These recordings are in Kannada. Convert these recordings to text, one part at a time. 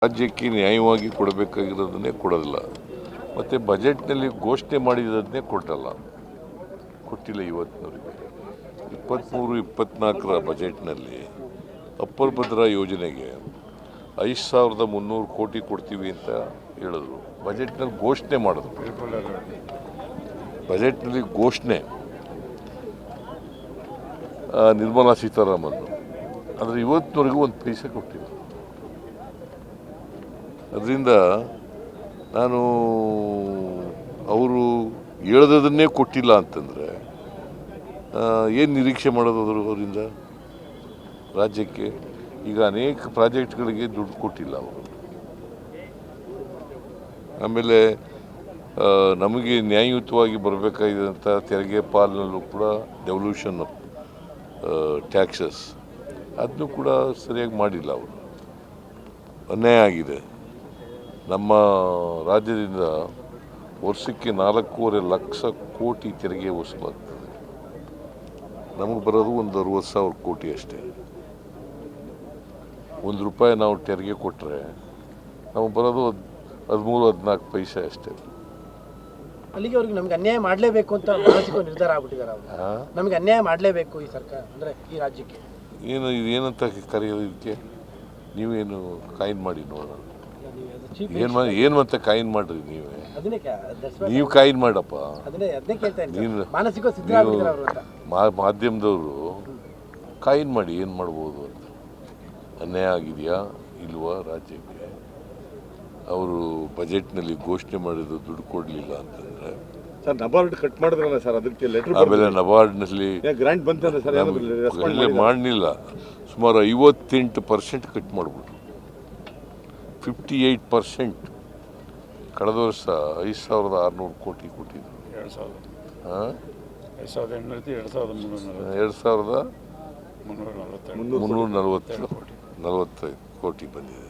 ರಾಜ್ಯಕ್ಕೆ ನ್ಯಾಯವಾಗಿ ಕೊಡಬೇಕಾಗಿರೋದನ್ನೇ ಕೊಡೋದಿಲ್ಲ, ಮತ್ತು ಬಜೆಟ್ನಲ್ಲಿ ಘೋಷಣೆ ಮಾಡಿರೋದನ್ನೇ ಕೊಟ್ಟಿಲ್ಲ. ಇವತ್ತಿನವರೆಗೆ 23-24 ಬಜೆಟ್ನಲ್ಲಿ ಅಪ್ಪರ್ ಭದ್ರಾ ಯೋಜನೆಗೆ 5300 ಕೋಟಿ ಕೊಡ್ತೀವಿ ಅಂತ ಹೇಳಿದ್ರು. ಬಜೆಟ್ನಲ್ಲಿ ಘೋಷಣೆ ಮಾಡಿದ್ರು. ಬಜೆಟ್ನಲ್ಲಿ ಘೋಷಣೆ ನಿರ್ಮಲಾ ಸೀತಾರಾಮನ್, ಆದರೆ ಇವತ್ತಿನವರೆಗೂ ಒಂದು ಪೈಸೆ ಕೊಟ್ಟಿಲ್ಲ. ಅದರಿಂದ ನಾನು ಅವರು ಹೇಳ್ದದನ್ನೇ ಕೊಟ್ಟಿಲ್ಲ ಅಂತಂದರೆ ಏನು ನಿರೀಕ್ಷೆ ಮಾಡೋದು ಅವರಿಂದ? ರಾಜ್ಯಕ್ಕೆ ಈಗ ಅನೇಕ ಪ್ರಾಜೆಕ್ಟ್ಗಳಿಗೆ ದುಡ್ಡು ಕೊಟ್ಟಿಲ್ಲ ಅವರು. ಆಮೇಲೆ ನಮಗೆ ನ್ಯಾಯಯುತವಾಗಿ ಬರಬೇಕಾಗಿದ್ದಂಥ ತೆರಿಗೆ ಪಾಲಿನಲ್ಲೂ ಕೂಡ ಡೆವಲ್ಯೂಷನ್ ಆಫ್ ಟ್ಯಾಕ್ಸಸ್ ಅದನ್ನು ಕೂಡ ಸರಿಯಾಗಿ ಮಾಡಿಲ್ಲ ಅವರು. ಅನ್ಯಾಯ ಆಗಿದೆ. ನಮ್ಮ ರಾಜ್ಯದಿಂದ ವರ್ಷಕ್ಕೆ 4.5 ಲಕ್ಷ ಕೋಟಿ ತೆರಿಗೆ ವಸೂಲಾಗ್ತದೆ. ನಮಗೆ ಬರೋದು ಒಂದು 60,000 ಕೋಟಿ ಅಷ್ಟೇ. ₹1 ನಾವು ತೆರಿಗೆ ಕೊಟ್ಟರೆ ನಮಗೆ ಬರೋದು 13-14 ಪೈಸೆ ಅಷ್ಟೇ. ಅಲ್ಲಿಗೆ ಅವ್ರಿಗೆ ನಮ್ಗೆ ಅನ್ಯಾಯ ಮಾಡಲೇಬೇಕು ಅಂತ ಮಾನಸಿಕ ನಿರ್ಧಾರ ಆಗ್ಬಿಟ್ಟಿದ್ದಾರೆ ಅವರು. ನಮಗೆ ಅನ್ಯಾಯ ಮಾಡಲೇಬೇಕು ಈ ಸರ್ಕಾರ, ಅಂದರೆ ಈ ರಾಜ್ಯಕ್ಕೆ. ಏನಂತ ಕರೆಯೋದು ಇದಕ್ಕೆ? ನೀವೇನು ಕಾಯಿನ್ ಮಾಡಿ ನೋಡೋಣ. ಏನು ಮತ್ತೆ ಕಾಯಿನ್ ಮಾಡ್ರಿ ನೀವೇ. ನೀವು ಕಾಯಿನ್ ಮಾಡಪ್ಪ. ಮಾಧ್ಯಮದವರು ಕಾಯಿನ್ ಮಾಡಿ ಏನು ಮಾಡ್ಬೋದು ಅಂತ. ಅನ್ಯಾಯ ಆಗಿದೆಯಾ ಇಲ್ವಾ ರಾಜ್ಯಕ್ಕೆ? ಅವರು ಬಜೆಟ್ನಲ್ಲಿ ಘೋಷಣೆ ಮಾಡಿದ್ದು ದುಡ್ಡು ಕೊಡಲಿಲ್ಲ ಅಂತಂದರೆ ಸರ್, ನಬಾರ್ಡ್ ಕಟ್ ಮಾಡಿದ್ರಲ್ಲ ಸರ್, ಅದಕ್ಕೆ ಲೆಟರ್. ಆಮೇಲೆ ನಬಾರ್ಡ್ನಲ್ಲಿ ಗ್ರಾಂಟ್ ಬಂತಂದ್ರೆ ಸರ್ ಮಾಡಲಿಲ್ಲ. ಸುಮಾರು 58% ಕಟ್ ಮಾಡಿಬಿಟ್ರು. 58%. ಕಳೆದ ವರ್ಷ 5,600 ಕೋಟಿ ಕೊಟ್ಟಿದ್ರು. 2,340 ಕೋಟಿ ಬಂದಿದೆ.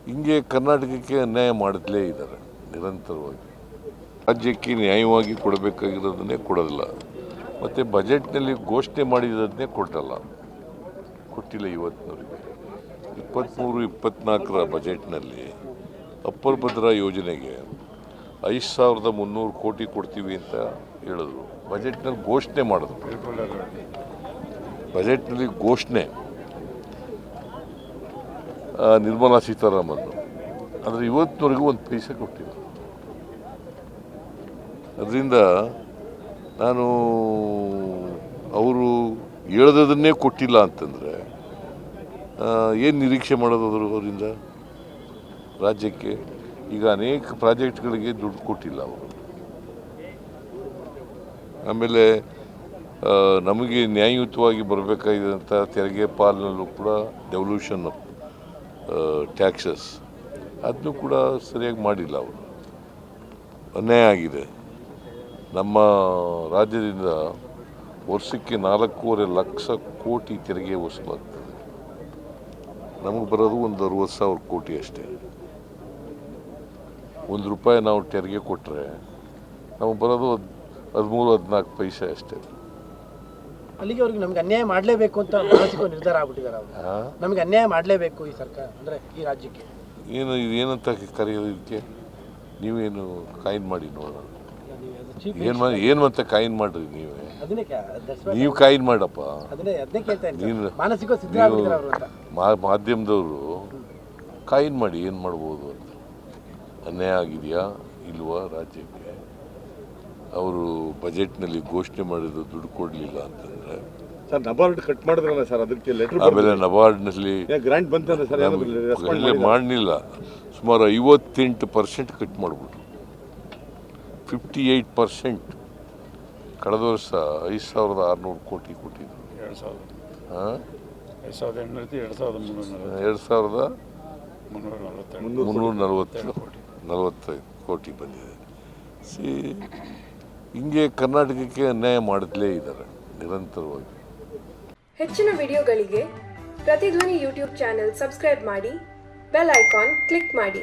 ಹಿಂಗೆ ಕರ್ನಾಟಕಕ್ಕೆ ಅನ್ಯಾಯ ಮಾಡಲೇ ಇದ್ದಾರೆ ನಿರಂತರವಾಗಿ. ರಾಜ್ಯಕ್ಕೆ ನ್ಯಾಯವಾಗಿ ಕೊಡಬೇಕಾಗಿರೋದನ್ನೇ ಕೊಡೋದಿಲ್ಲ, ಮತ್ತು ಬಜೆಟ್ನಲ್ಲಿ ಘೋಷಣೆ ಮಾಡಿರೋದನ್ನೇ ಕೊಟ್ಟಿಲ್ಲ. ಇವತ್ತಿನವರೆಗೆ 23-24 ಬಜೆಟ್ನಲ್ಲಿ ಅಪ್ಪರ್ ಭದ್ರಾ ಯೋಜನೆಗೆ 5300 ಕೋಟಿ ಕೊಡ್ತೀವಿ ಅಂತ ಹೇಳಿದ್ರು. ಬಜೆಟ್ನಲ್ಲಿ ಘೋಷಣೆ ಮಾಡಿದ್ರು. ಬಜೆಟ್ನಲ್ಲಿ ಘೋಷಣೆ ನಿರ್ಮಲಾ ಸೀತಾರಾಮನ್, ಆದರೆ ಇವತ್ತಿನವರೆಗೂ ಒಂದು ಪೈಸೆ ಕೊಟ್ಟಿಲ್ಲ. ಅದರಿಂದ ನಾನು ಅವರು ಹೇಳ್ದದನ್ನೇ ಕೊಟ್ಟಿಲ್ಲ ಅಂತಂದರೆ ಏನು ನಿರೀಕ್ಷೆ ಮಾಡೋದು ಅವರಿಂದ? ರಾಜ್ಯಕ್ಕೆ ಈಗ ಅನೇಕ ಪ್ರಾಜೆಕ್ಟ್ಗಳಿಗೆ ದುಡ್ಡು ಕೊಟ್ಟಿಲ್ಲ ಅವರು. ಆಮೇಲೆ ನಮಗೆ ನ್ಯಾಯಯುತವಾಗಿ ಬರಬೇಕಾಗಿದ್ದಂಥ ತೆರಿಗೆ ಪಾಲಿನಲ್ಲೂ ಕೂಡ ಡೆವಲ್ಯೂಷನ್ ಆಫ್ ಟ್ಯಾಕ್ಸಸ್ ಅದನ್ನು ಕೂಡ ಸರಿಯಾಗಿ ಮಾಡಿಲ್ಲ ಅವರು. ಅನ್ಯಾಯ ಆಗಿದೆ. ನಮ್ಮ ರಾಜ್ಯದಿಂದ ವರ್ಷಕ್ಕೆ 4.5 ಲಕ್ಷ ಕೋಟಿ ತೆರಿಗೆ ವಸೂಲಾಗ್ತದೆ. ನಮಗೆ ಬರೋದು ಒಂದು 60,000 ಕೋಟಿ ಅಷ್ಟೇ. ₹1 ನಾವು ತೆರಿಗೆ ಕೊಟ್ಟರೆ ನಮಗೆ ಬರೋದು 13-14 ಪೈಸೆ ಅಷ್ಟೇ. ಅಲ್ಲಿಗೆ ಅವ್ರಿಗೆ ನಮ್ಗೆ ಅನ್ಯಾಯ ಮಾಡಲೇಬೇಕು ಅಂತ ಮಾನಸಿಕ ನಿರ್ಧಾರ ಆಗ್ಬಿಟ್ಟಿದ್ದಾರೆ ಅವರು. ನಮಗೆ ಅನ್ಯಾಯ ಮಾಡಲೇಬೇಕು ಈ ಸರ್ಕಾರ, ಅಂದರೆ ಈ ರಾಜ್ಯಕ್ಕೆ. ಏನಂತ ಕರೆಯೋದು ಇದಕ್ಕೆ? ನೀವೇನು ಕಾಯಿನ್ ಮಾಡಿ ನೋಡೋಣ. ಏನು ಮತ್ತೆ ಕಾಯಿನ್ ಮಾಡ್ರಿ ನೀವೇ. ನೀವು ಕಾಯಿನ್ ಮಾಡಪ್ಪ. ಮಾಧ್ಯಮದವರು ಕಾಯಿನ್ ಮಾಡಿ ಏನು ಮಾಡ್ಬೋದು ಅಂತ. ಅನ್ಯಾಯ ಆಗಿದೆಯಾ ಇಲ್ವಾ ರಾಜ್ಯಕ್ಕೆ? ಅವರು ಬಜೆಟ್ನಲ್ಲಿ ಘೋಷಣೆ ಮಾಡಿದ್ದು ದುಡ್ಡು ಕೊಡಲಿಲ್ಲ ಅಂತಂದರೆ ಸರ್, ನಬಾರ್ಡ್ ಕಟ್ ಮಾಡಿದ್ರಲ್ಲ ಸರ್, ಅದಕ್ಕೆ ಲೆಟರ್. ಆಮೇಲೆ ನಬಾರ್ಡ್ನಲ್ಲಿ ಗ್ರಾಂಟ್ ಬಂತಂದ್ರೆ ಸರ್ ಮಾಡಲಿಲ್ಲ. ಸುಮಾರು 58% ಕಟ್ ಮಾಡಿಬಿಟ್ರು. 58%. ಕಳೆದ ವರ್ಷ 5,600 ಕೋಟಿ ಕೊಟ್ಟಿದ್ರು. 2,340 ಕೋಟಿ ಬಂದಿದೆ. ಹಿಂಗೆ ಕರ್ನಾಟಕಕ್ಕೆ ಅನ್ಯಾಯ ಮಾಡಲೇ ಇದ್ದಾರೆ ನಿರಂತರವಾಗಿ. ಹೆಚ್ಚಿನ ವಿಡಿಯೋಗಳಿಗೆ ಪ್ರತಿಧ್ವನಿ ಯೂಟ್ಯೂಬ್ ಚಾನೆಲ್ ಸಬ್ಸ್ಕ್ರೈಬ್ ಮಾಡಿ, ಬೆಲ್ ಐಕಾನ್ ಕ್ಲಿಕ್ ಮಾಡಿ.